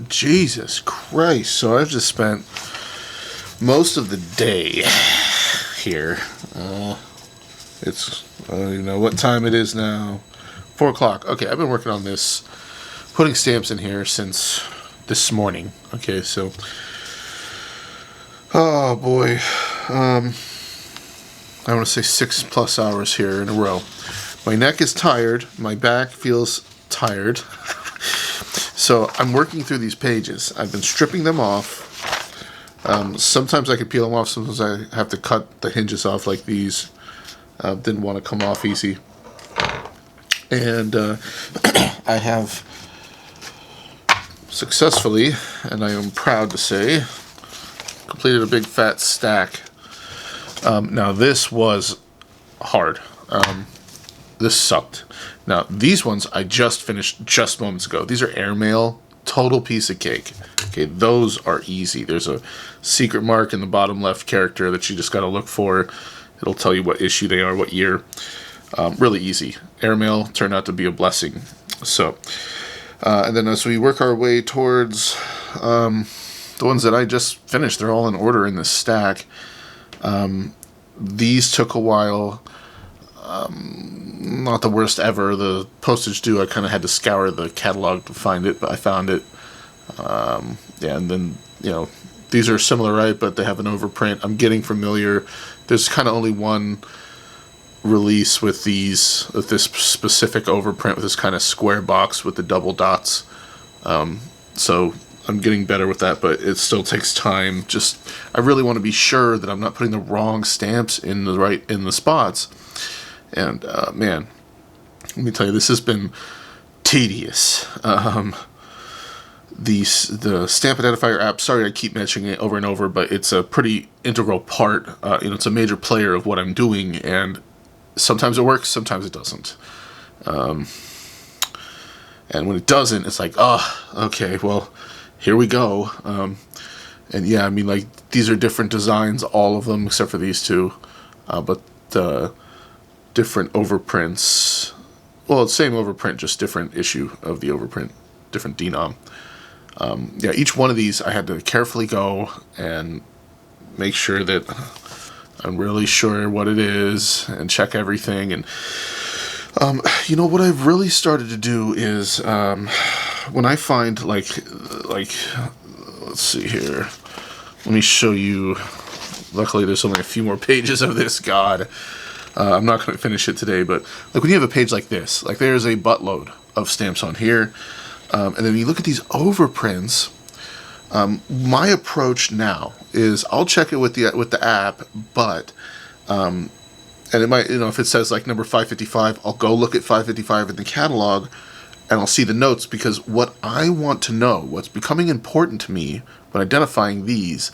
Jesus Christ. So I've just spent most of the day here. It's, you know what time it is now? 4 o'clock. Okay, I've been working on this, putting stamps in here since this morning. Okay, so, oh boy. I want to say 6+ hours here in a row. My neck is tired. My back feels tired. So I'm working through these pages. I've been stripping them off. Sometimes I can peel them off. Sometimes I have to cut the hinges off like these. Didn't want to come off easy. And I have successfully, and I am proud to say, completed a big fat stack. Now this was hard. This sucked. Now these ones I just finished just moments ago. These are airmail, total piece of cake. Okay, those are easy. There's a secret mark in the bottom left character that you just got to look for. It'll tell you what issue they are, what year. Really easy. Airmail turned out to be a blessing. So, and then as we work our way towards the ones that I just finished, they're all in order in this stack. These took a while. Not the worst ever. The postage due, I kind of had to scour the catalog to find it, but I found it. Yeah, and then, you know, these are similar, right? But they have an overprint. I'm getting familiar. There's kind of only one release with these, with this specific overprint, with this kind of square box with the double dots. So I'm getting better with that, but it still takes time. Just, I really want to be sure that I'm not putting the wrong stamps in the spots. And man, let me tell you, this has been tedious. The stamp identifier app, sorry I keep mentioning it over and over, but it's a pretty integral part. You know, it's a major player of what I'm doing, and sometimes it works, sometimes it doesn't. And when it doesn't, it's like, oh, okay, well, here we go. And yeah, I mean, like, these are different designs, all of them except for these two, but different overprints. Well, it's same overprint, just different issue of the overprint, different denom. Yeah, each one of these I had to carefully go and make sure that I'm really sure what it is and check everything. And you know, what I've really started to do is when I find like let's see here, let me show you. Luckily there's only a few more pages of this. God, I'm not going to finish it today, but like when you have a page like this, like there's a buttload of stamps on here. And then you look at these overprints. My approach now is I'll check it with the app, but and it might, you know, if it says like number 555, I'll go look at 555 in the catalog, and I'll see the notes, because what I want to know, what's becoming important to me when identifying these,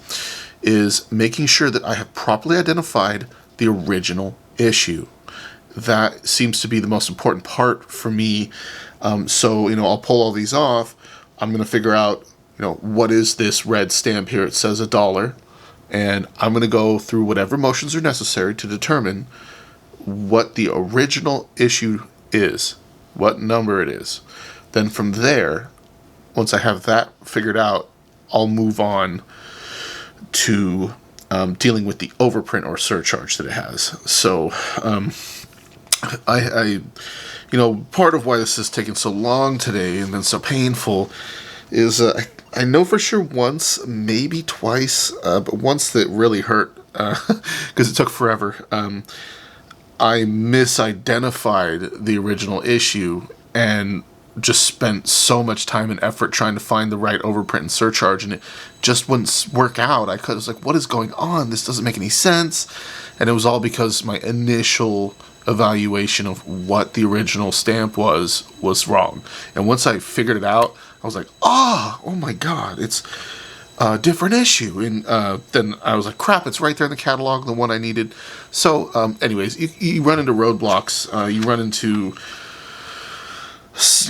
is making sure that I have properly identified the original issue. That seems to be the most important part for me. So, you know, I'll pull all these off. I'm going to figure out, you know, what is this red stamp here? It says $1. And I'm going to go through whatever motions are necessary to determine what the original issue is, what number it is. Then from there, once I have that figured out, I'll move on to dealing with the overprint or surcharge that it has. So, I you know, part of why this has taken so long today and been so painful is I know for sure once, maybe twice, but once that really hurt because it took forever. I misidentified the original issue and just spent so much time and effort trying to find the right overprint and surcharge, and it just wouldn't work out. I was like, what is going on? This doesn't make any sense. And it was all because my initial evaluation of what the original stamp was wrong. And once I figured it out, I was like, oh my God, it's a different issue. And then I was like, crap, it's right there in the catalog, the one I needed. So anyways, you run into roadblocks, you run into,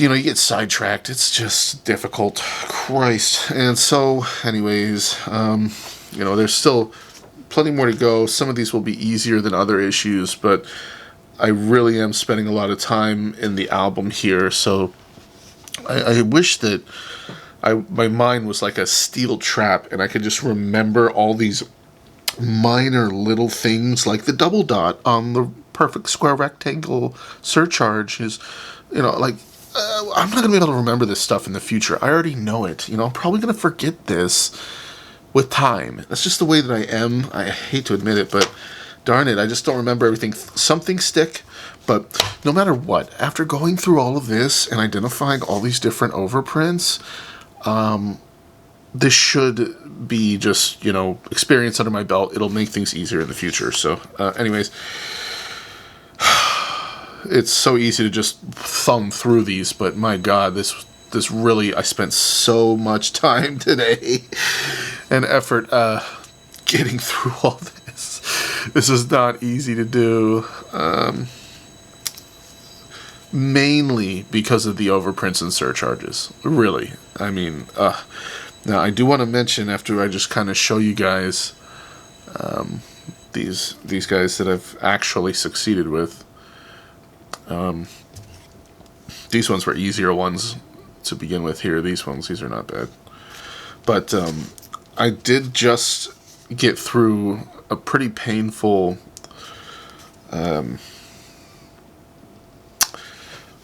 you know, you get sidetracked. It's just difficult. Christ. And so anyways, you know, there's still plenty more to go. Some of these will be easier than other issues, but I really am spending a lot of time in the album here, so I wish that my mind was like a steel trap, and I could just remember all these minor little things, like the double dot on the perfect square rectangle surcharge is, like, I'm not going to be able to remember this stuff in the future. I already know it. I'm probably going to forget this with time. That's just the way that I am. I hate to admit it, but darn it, I just don't remember everything. Some things stick, but no matter what, after going through all of this and identifying all these different overprints, this should be just, experience under my belt. It'll make things easier in the future. So, anyways, it's so easy to just thumb through these, but my God, this really, I spent so much time today and effort getting through all this. This is not easy to do. Mainly because of the overprints and surcharges. Really. I mean, now I do want to mention, after I just kind of show you guys these guys that I've actually succeeded with. These ones were easier ones to begin with here. These are not bad. But I did just get through a pretty painful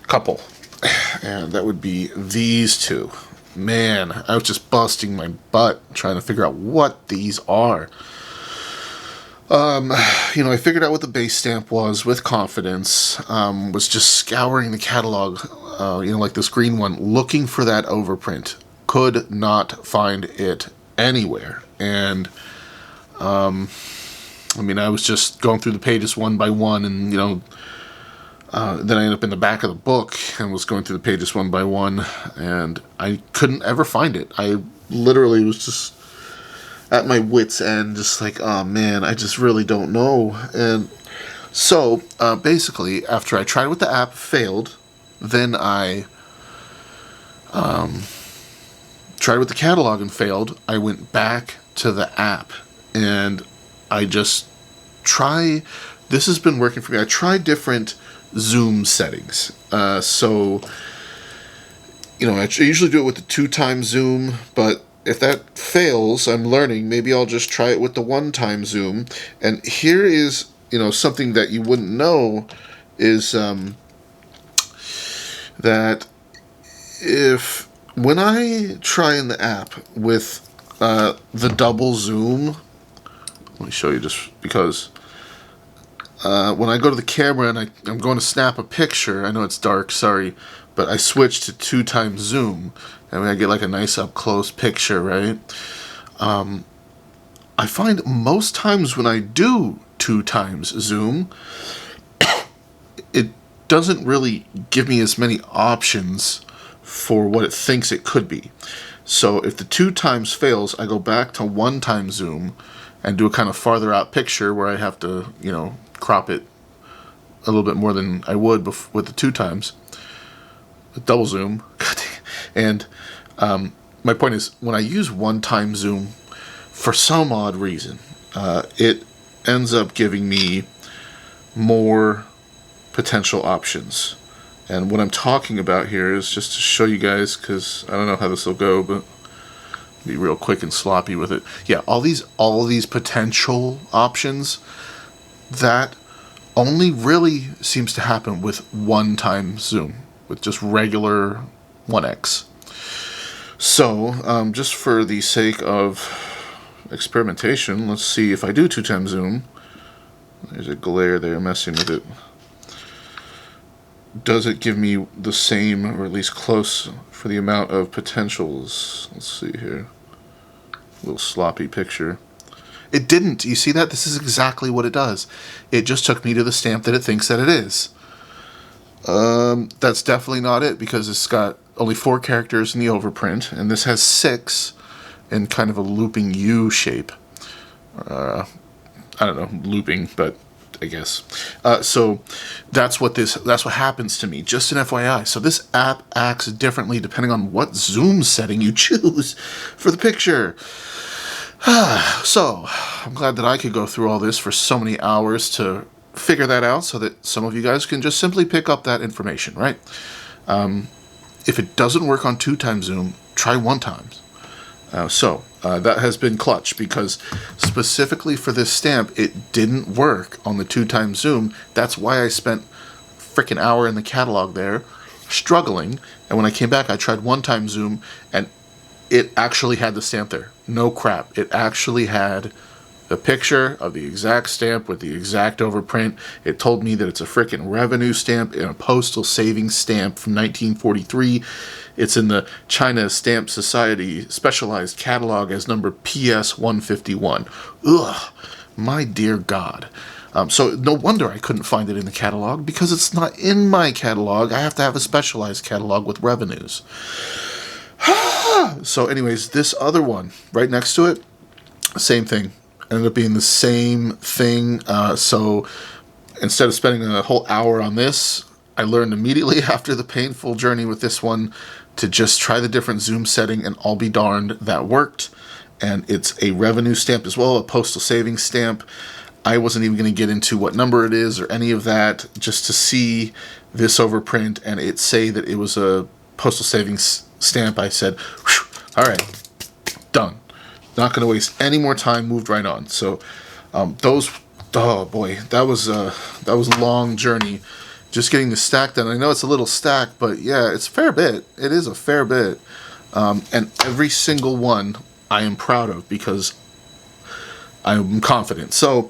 couple, and that would be these two. Man, I was just busting my butt trying to figure out what these are. I figured out what the base stamp was with confidence. Was just scouring the catalog, like this green one, looking for that overprint. Could not find it anywhere. And, I was just going through the pages one by one, and, then I ended up in the back of the book and was going through the pages one by one, and I couldn't ever find it. I literally was just at my wit's end, just like, oh man, I just really don't know. And so, basically, after I tried with the app, failed, then I tried with the catalog and failed. I went back to the app, and I just this has been working for me. I tried different zoom settings. I usually do it with the 2x zoom, but if that fails, I'm learning, maybe I'll just try it with the 1x zoom. And here is, something that you wouldn't know is that when I try in the app with the double zoom, let me show you just because when I go to the camera and I'm going to snap a picture, I know it's dark, sorry, but I switch to 2x zoom, and I get like a nice up close picture, right? I find most times when I do 2x zoom, it doesn't really give me as many options for what it thinks it could be. So if the 2x fails, I go back to 1x zoom and do a kind of farther out picture where I have to, crop it a little bit more than I would with the 2x. Double zoom. And my point is, when I use 1x zoom, for some odd reason, it ends up giving me more potential options. And what I'm talking about here is just to show you guys, because I don't know how this will go, but be real quick and sloppy with it. Yeah, all these potential options, that only really seems to happen with 1x zoom, with just regular 1x. So, just for the sake of experimentation, let's see if I do 2x zoom. There's a glare there messing with it. Does it give me the same, or at least close, for the amount of potentials? Let's see here. A little sloppy picture. It didn't. You see that? This is exactly what it does. It just took me to the stamp that it thinks that it is. That's definitely not it, because it's got only 4 characters in the overprint, and this has 6 in kind of a looping U shape. I don't know, looping, but I guess. So that's what happens to me, just an FYI. So this app acts differently depending on what zoom setting you choose for the picture. So I'm glad that I could go through all this for so many hours to figure that out, so that some of you guys can just simply pick up that information, right? If it doesn't work on 2x zoom, try one time. That has been clutch, because specifically for this stamp, it didn't work on the 2x zoom. That's why I spent freaking hour in the catalog there struggling. And when I came back, I tried 1x zoom, and it actually had the stamp there. No crap. It actually had the picture of the exact stamp with the exact overprint. It told me that it's a freaking revenue stamp and a postal savings stamp from 1943. It's in the China Stamp Society specialized catalog as number PS 151. Ugh, my dear God. So no wonder I couldn't find it in the catalog, because it's not in my catalog. I have to have a specialized catalog with revenues. So anyways, this other one right next to it, same thing. Ended up being the same thing. So instead of spending a whole hour on this, I learned immediately after the painful journey with this one to just try the different zoom setting, and I'll be darned, that worked. And it's a revenue stamp as well, a postal savings stamp. I wasn't even going to get into what number it is or any of that, just to see this overprint and it say that it was a postal savings stamp. I said, all right, done. Not going to waste any more time, moved right on. So oh boy, that was a long journey. Just getting the stack done. I know it's a little stack, but yeah, it's a fair bit. It is a fair bit. And every single one I am proud of, because I'm confident. So,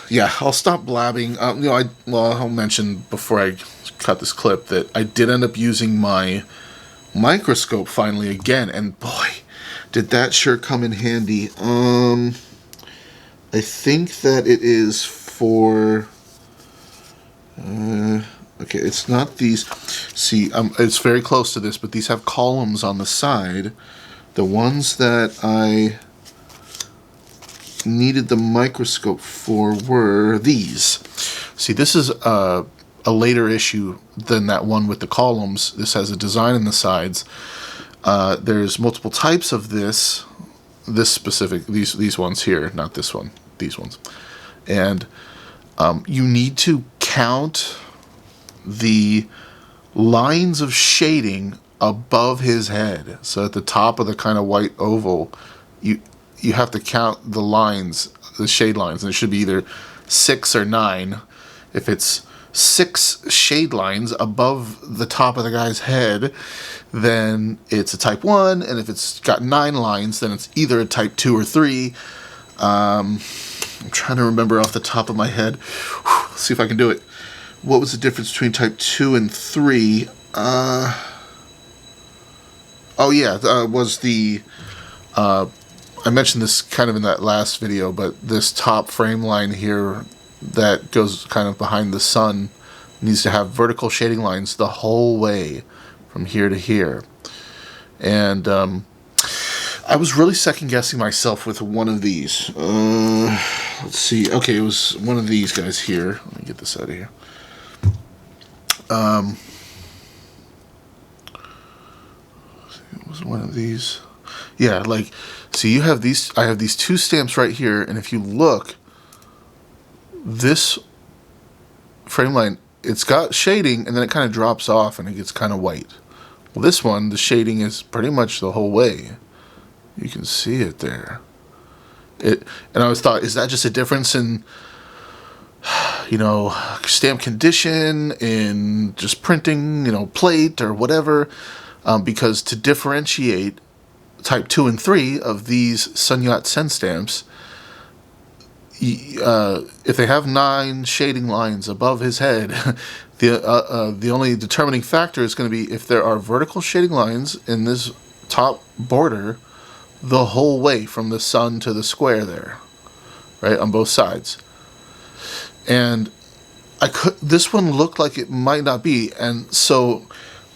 yeah, I'll stop blabbing. I'll mention before I cut this clip that I did end up using my microscope finally again, and boy, did that sure come in handy. I think that it is for... okay, it's not these. See, it's very close to this, but these have columns on the side. The ones that I needed the microscope for were these. See, this is a later issue than that one with the columns. This has a design in the sides. There's multiple types of this specific, these ones here, not this one, these ones. And you need to count the lines of shading above his head. So at the top of the kind of white oval, you have to count the lines, the shade lines, and it should be either 6 or 9. If it's 6 shade lines above the top of the guy's head, then it's a type 1, and if it's got 9 lines, then it's either a type 2 or 3. I'm trying to remember off the top of my head. Let's see if I can do it. What was the difference between type 2 and 3? Was the... I mentioned this kind of in that last video, but this top frame line here that goes kind of behind the sun needs to have vertical shading lines the whole way from here to here. And I was really second-guessing myself with one of these. Let's see. Okay, it was one of these guys here. Let me get this out of here. It was one of these. Yeah, like, see, you have these. I have these 2 stamps right here, and if you look, this frame line, it's got shading, and then it kind of drops off, and it gets kind of white. Well, this one, the shading is pretty much the whole way. You can see it there. And I always thought, is that just a difference in, stamp condition, in just printing, plate or whatever? Because to differentiate type 2 and 3 of these Sun Yat-sen stamps, if they have 9 shading lines above his head, the only determining factor is going to be if there are vertical shading lines in this top border the whole way from the sun to the square there, right, on both sides. And this one looked like it might not be, and so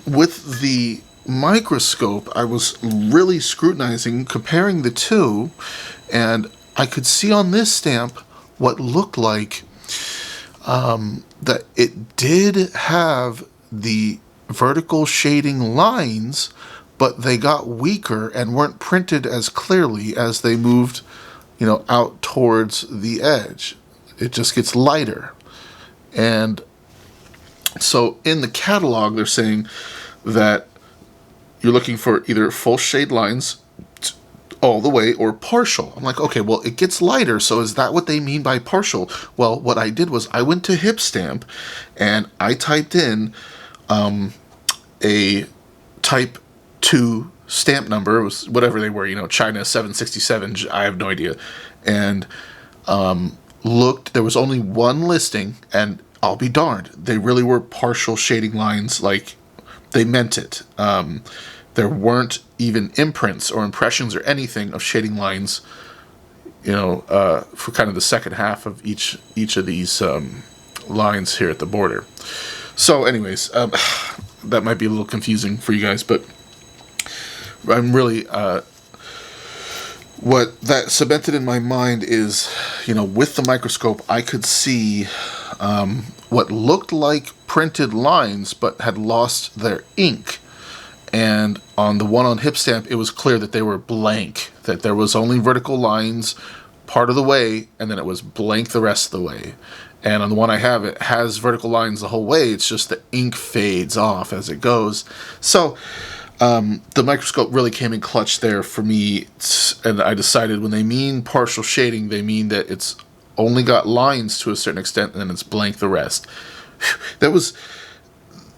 with the microscope I was really scrutinizing, comparing the two, and I could see on this stamp what looked like that it did have the vertical shading lines, but they got weaker and weren't printed as clearly as they moved, out towards the edge. It just gets lighter. And so in the catalog, they're saying that, you're looking for either full shade lines all the way or partial. I'm like, okay, well, it gets lighter, so is that what they mean by partial? Well, what I did was I went to Hip Stamp and I typed in a type 2 stamp number. It was whatever they were, China 767, I have no idea. And looked, there was only one listing, and I'll be darned, they really were partial shading lines, like they meant it. There weren't even imprints or impressions or anything of shading lines, for kind of the second half of each of these lines here at the border. So anyways, that might be a little confusing for you guys, but I'm really, what that cemented in my mind is, with the microscope, I could see what looked like printed lines, but had lost their ink. And on the one on Hip Stamp, it was clear that they were blank, that there was only vertical lines part of the way, and then it was blank the rest of the way. And on the one I have, it has vertical lines the whole way. It's just the ink fades off as it goes. So the microscope really came in clutch there for me. And I decided when they mean partial shading, they mean that it's only got lines to a certain extent, and then it's blank the rest. That was...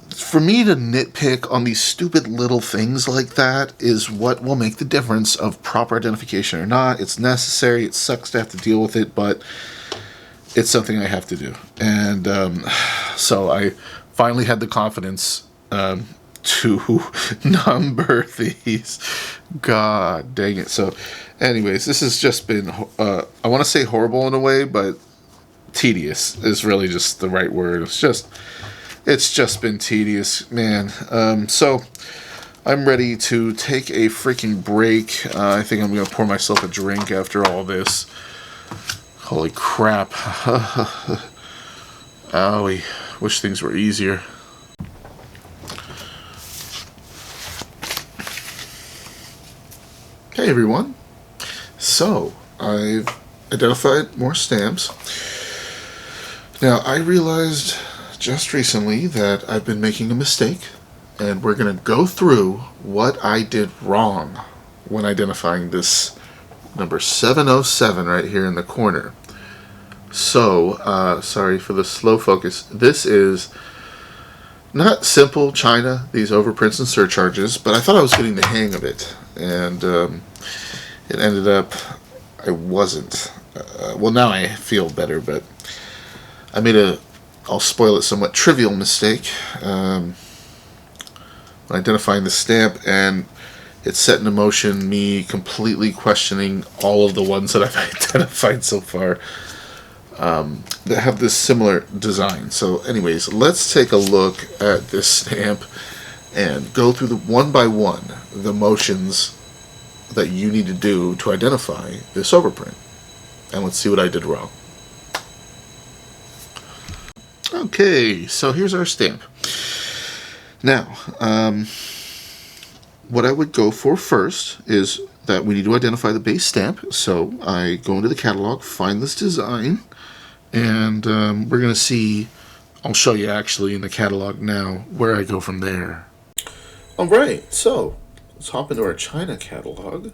For me to nitpick on these stupid little things like that is what will make the difference of proper identification or not. It's necessary. It sucks to have to deal with it, but it's something I have to do. And so I finally had the confidence to number these. God dang it. So anyways, this has just been, I want to say horrible in a way, but tedious is really just the right word. It's just been tedious, man. So I'm ready to take a freaking break. I think I'm going to pour myself a drink after all this. Holy crap. Owie. Wish things were easier. Hey everyone. So, I've identified more stamps. Now, I realized just recently that I've been making a mistake, and we're going to go through what I did wrong when identifying this number 707 right here in the corner. So, sorry for the slow focus. This is not simple China, these overprints and surcharges, but I thought I was getting the hang of it, and it ended up I wasn't. Well, now I feel better, but I made I'll spoil it, somewhat trivial mistake when identifying the stamp, and it set into motion me completely questioning all of the ones that I've identified so far that have this similar design. So anyways, let's take a look at this stamp and go through one by one the motions that you need to do to identify this overprint. And let's see what I did wrong. Okay, so here's our stamp. Now, what I would go for first is that we need to identify the base stamp. So I go into the catalog, find this design, and we're going to see, I'll show you actually in the catalog now where I go from there. Alright, so let's hop into our China catalog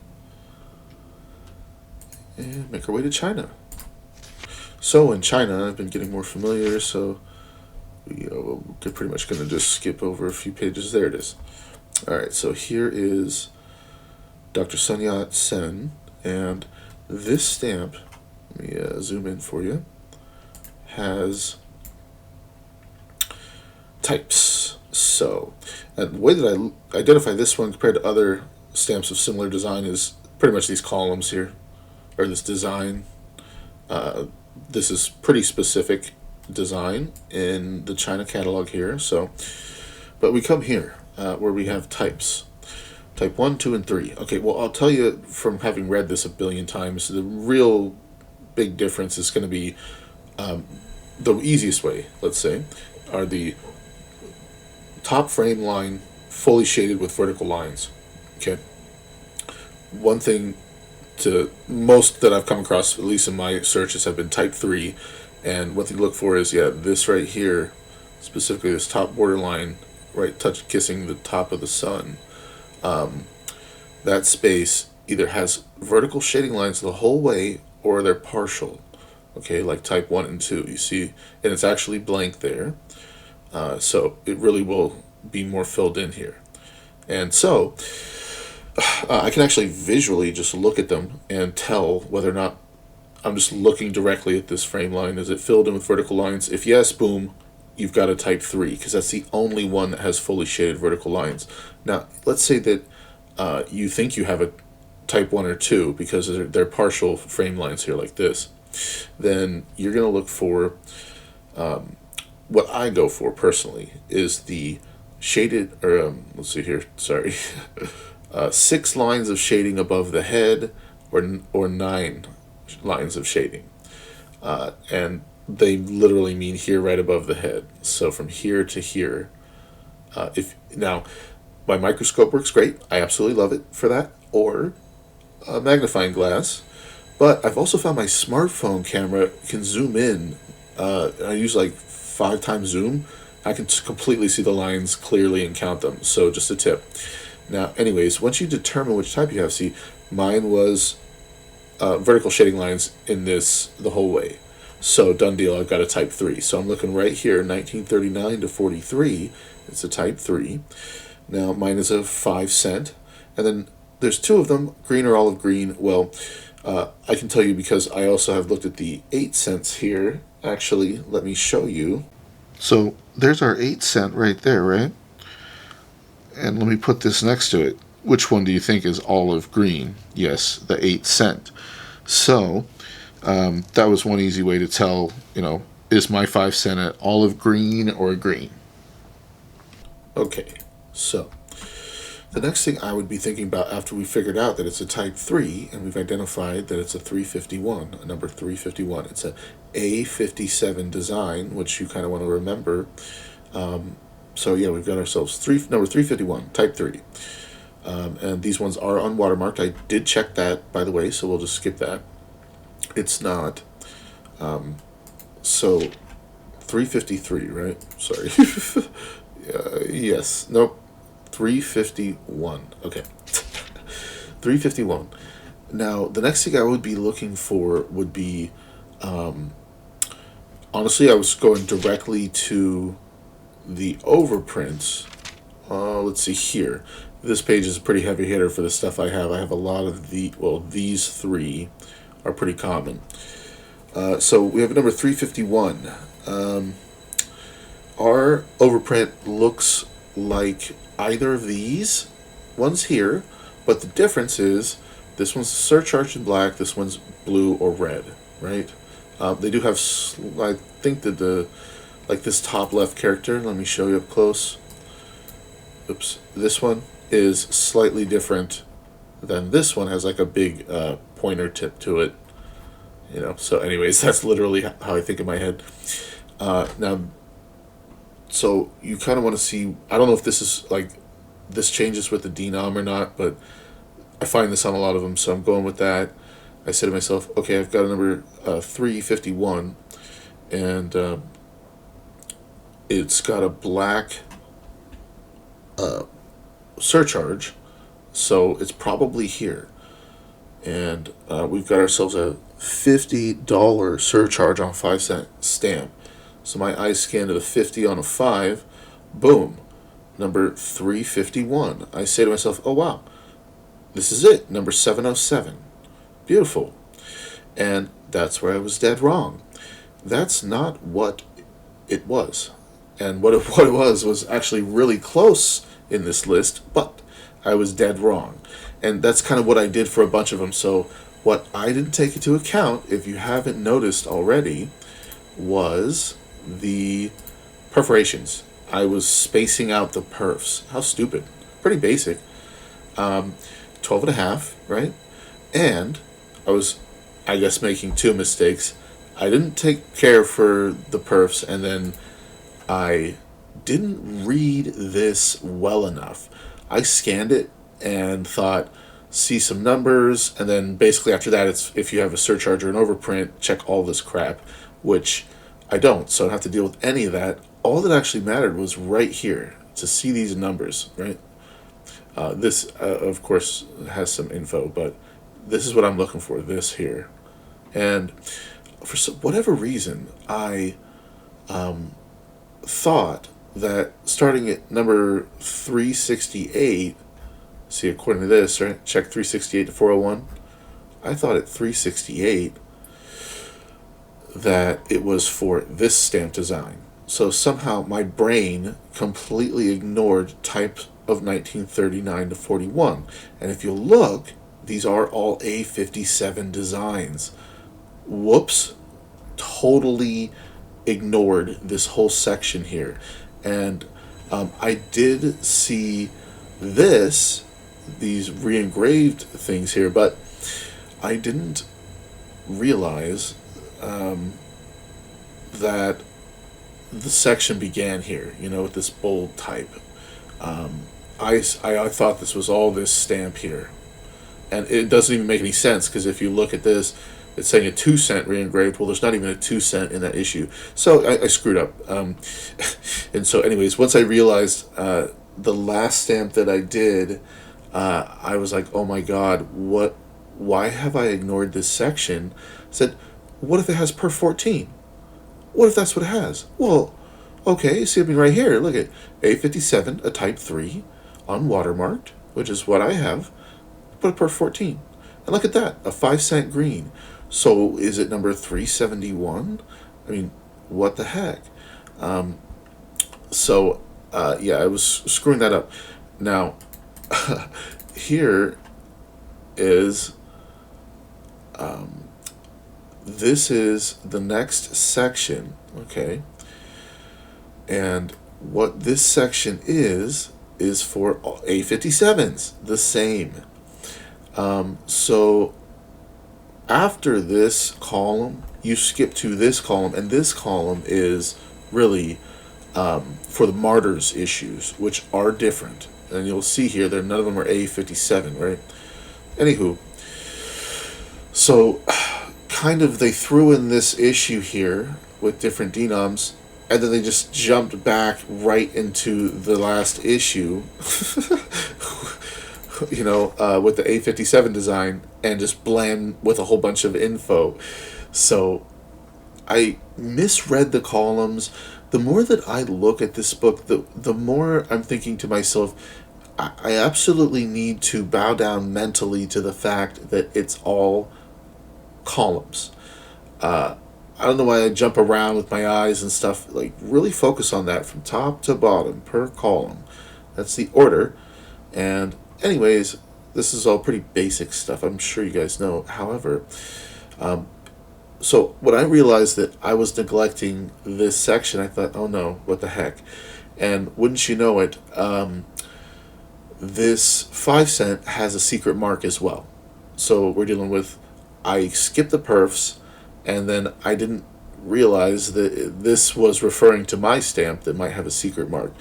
and make our way to China. So in China, I've been getting more familiar, so we're pretty much going to just skip over a few pages. There it is. Alright, so here is Dr. Sun Yat-sen, and this stamp, let me zoom in for you, has types. So, and the way that I identify this one compared to other stamps of similar design is pretty much these columns here, or this design. This is pretty specific design in the China catalog here. So, but we come here where we have types. Type 1, 2, and 3. Okay, well, I'll tell you from having read this a billion times, the real big difference is going to be the easiest way, let's say, are the top frame line fully shaded with vertical lines. Okay. One thing to most that I've come across, at least in my searches, have been type 3, and what they look for is, yeah, this right here, specifically this top border line, right, touch kissing the top of the sun. that space either has vertical shading lines the whole way or they're partial. Okay, like type 1 and 2. You see, and it's actually blank there. So it really will be more filled in here. And so I can actually visually just look at them and tell whether or not I'm just looking directly at this frame line. Is it filled in with vertical lines? If yes, boom, you've got a type 3, because that's the only one that has fully shaded vertical lines. Now, let's say that you think you have a type 1 or 2 because they're partial frame lines here like this. Then you're going to look for, what I go for personally is the shaded, or let's see here, sorry, 6 lines of shading above the head, or 9 lines of shading. And they literally mean here right above the head. So from here to here. If now, my microscope works great. I absolutely love it for that. Or a magnifying glass. But I've also found my smartphone camera can zoom in. I use like 5 times zoom. I can completely see the lines clearly and count them. So just a tip. Now, anyways, once you determine which type you have, see, mine was vertical shading lines in this the whole way. So done deal, I've got a type 3. So I'm looking right here, 1939 to 43. It's a type 3. Now mine is a 5 cent. And then there's 2 of them, green or olive green. Well, I can tell you because I also have looked at the 8 cents here. Actually, let me show you. So there's our 8 cent right there, right? And let me put this next to it. Which one do you think is olive green? Yes, the 8 cent. So that was one easy way to tell, is my 5 cent an olive green or a green? Okay, so the next thing I would be thinking about after we figured out that it's a type 3 and we've identified that it's a 351, a number 351. It's a A57 design, which you kind of want to remember. So yeah, we've got ourselves number 351, type 3. And these ones are unwatermarked. I did check that, by the way, so we'll just skip that. It's not. So 353, right? Sorry. Yes. Nope. 351. Okay. 351. Now, the next thing I would be looking for would be, honestly, I was going directly to the overprints. Let's see here. This page is a pretty heavy hitter for the stuff I have. I have a lot of these 3 are pretty common. So we have a number 351. Our overprint looks like either of these ones here, but the difference is this one's surcharged in black, this one's blue or red, right? They do have, I think that like this top left character, let me show you up close. Oops, this one is slightly different than this one, has like a big pointer tip to it. So anyways, that's literally how I think in my head. Now, so you kind of want to see, I don't know if this is like, this changes with the denom or not, but I find this on a lot of them, so I'm going with that. I say to myself, okay, I've got a number 351, and it's got a black surcharge, so it's probably here. And we've got ourselves a $50 surcharge on 5 cent stamp. So my eyes scan to the 50 on a 5, boom, number 351. I say to myself, oh wow, this is it, number 707. Beautiful. And that's where I was dead wrong. That's not what it was. And what it was actually really close in this list, but I was dead wrong. And that's kind of what I did for a bunch of them. So what I didn't take into account, if you haven't noticed already, was the perforations. I was spacing out the perfs. How stupid. Pretty basic. 12 and a half, right? And I was, I guess, making 2 mistakes. I didn't take care for the perfs, and then I didn't read this well enough. I scanned it and thought, see some numbers, and then basically after that, it's if you have a surcharge or an overprint, check all this crap, which I don't, so I don't have to deal with any of that. All that actually mattered was right here, to see these numbers, right? This, of course, has some info, but this is what I'm looking for, this here. And for whatever reason, I thought that starting at number 368, see, according to this, right, check 368 to 401, I thought at 368 that it was for this stamp design. So somehow my brain completely ignored type of 1939 to 41. And if you look, these are all A57 designs. Whoops, totally ignored this whole section here. And I did see these re-engraved things here, but I didn't realize that the section began here, with this bold type. I thought this was all this stamp here. And it doesn't even make any sense, because if you look at this, it's saying a 2 cent re-engraved. Well, there's not even a 2 cent in that issue. So I screwed up. And so anyways, once I realized the last stamp that I did, I was like, oh my God, why have I ignored this section? I said, what if it has per 14? What if that's what it has? Well, okay, see, right here, look at A57, a type 3, unwatermarked, which is what I have, put a per 14. And look at that, a 5 cent green. So is it number 371? I mean, what the heck? Yeah, I was screwing that up. Now, here is, this is the next section, okay? And what this section is for A57s, the same. So after this column, you skip to this column, and this column is really for the Martyrs issues, which are different. And you'll see here, none of them are A57, right? Anywho, so kind of they threw in this with different denoms, and then they just jumped back right into the last issue, with the A57 design, and just bland with a whole bunch of info. So I misread the columns. The more that I look at this book, the more I'm thinking to myself, I absolutely need to bow down mentally to the fact that it's all columns. I don't know why I jump around with my eyes and stuff. Like, really focus on that from top to bottom per column. That's the order. And anyways, this is all pretty basic stuff, I'm sure you guys know. However, so when I realized that I was neglecting this section, I thought, oh no, what the heck? And wouldn't you know it, this 5 cent has a secret mark as well. So we're dealing with, I skipped the perfs, and then I didn't realize that this was referring to my stamp that might have a secret mark.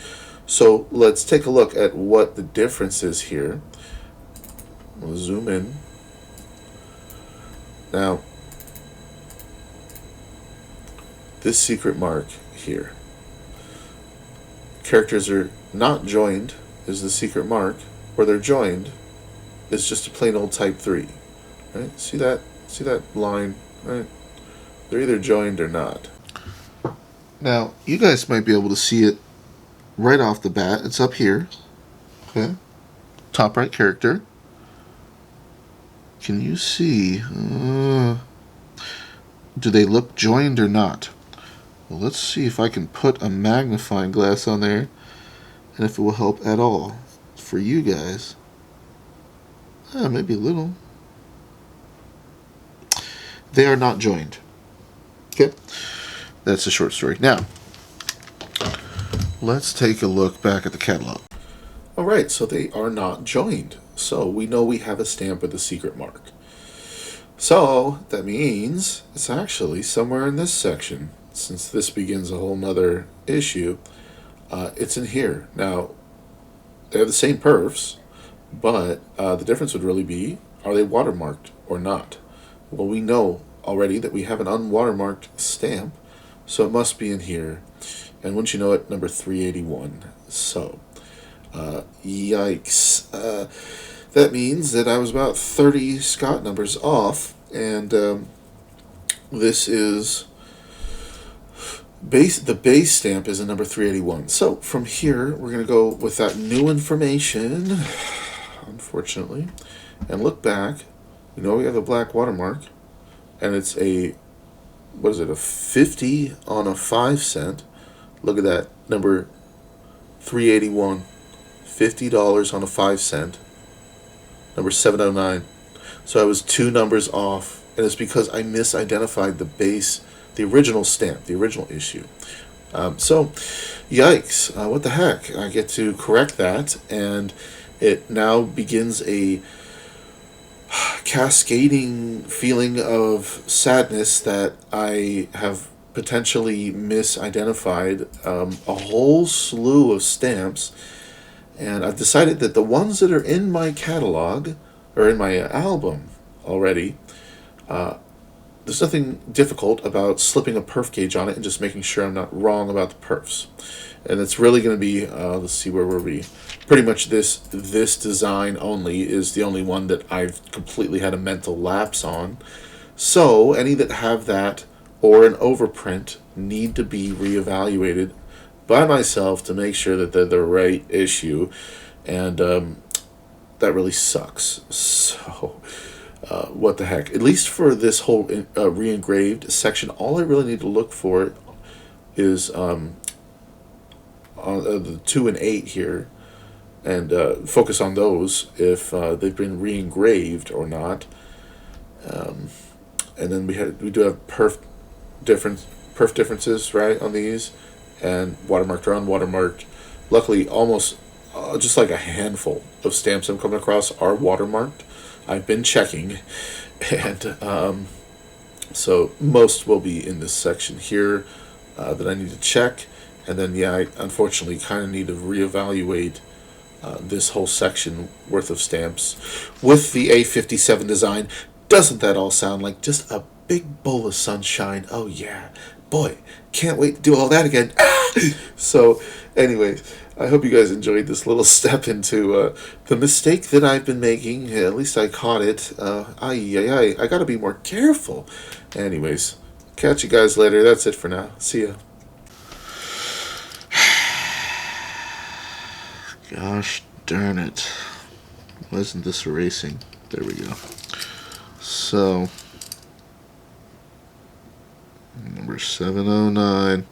So let's take a look at what the difference is here. We'll zoom in. Now, this secret mark here. Characters are not joined is the secret mark, or they're joined is just a plain old type 3. Right? See that line? Right? They're either joined or not. Now, you guys might be able to see it right off the bat. It's up here. Okay. Top right character. Can you see? Do they look joined or not? Well, let's see if I can put a magnifying glass on there, and if it will help at all for you guys. Maybe a little. They are not joined. Okay, that's a short story. Now, let's take a look back at the catalog. All right, so they are not joined. So we know we have a stamp with a secret mark. So that means it's actually somewhere in this section. Since this begins a whole nother issue, it's in here. Now, they have the same perfs, but the difference would really be, are they watermarked or not? Well, we know already that we have an unwatermarked stamp, so it must be in here. And wouldn't you know it, number 381. So, Yikes. That means that I was about 30 Scott numbers off, and this is the base stamp is a number 381. So from here, we're going to go with that new information, unfortunately, and look back. We know we have a black watermark, and it's a, what is it, a 50 on a 5 cent. Look at that, number 381. $50 on a 5 cent. Number 709. So I was 2 numbers off, and it's because I misidentified the base, the original stamp, the original issue. So, yikes, what the heck? I get to correct that, and it now begins a cascading feeling of sadness that I have potentially misidentified a whole slew of stamps, and I've decided that the ones that are in my catalog, or in my album already, there's nothing difficult about slipping a perf gauge on it and just making sure I'm not wrong about the perfs. And it's really going to be, let's see, where were we? Pretty much this design only is the only one that I've completely had a mental lapse on. So any that have that or an overprint need to be reevaluated by myself to make sure that they're the right issue. And that really sucks. So what the heck? At least for this whole re-engraved section, all I really need to look for is on the 2 and 8 here, and focus on those if they've been re-engraved or not. And then we do have perf differences, right, on these, and watermarked or unwatermarked. Luckily, almost just like a handful of stamps I'm coming across are watermarked. I've been checking, and so most will be in this section here that I need to check. And then, yeah, I unfortunately kind of need to reevaluate this whole section worth of stamps with the A57 design. Doesn't that all sound like just a big bowl of sunshine? Oh, yeah. Boy, can't wait to do all that again. So, anyways, I hope you guys enjoyed this little step into the mistake that I've been making. At least I caught it. I gotta be more careful. Anyways, catch you guys later. That's it for now. See ya. Gosh darn it. Why isn't this erasing? There we go. So, number 709.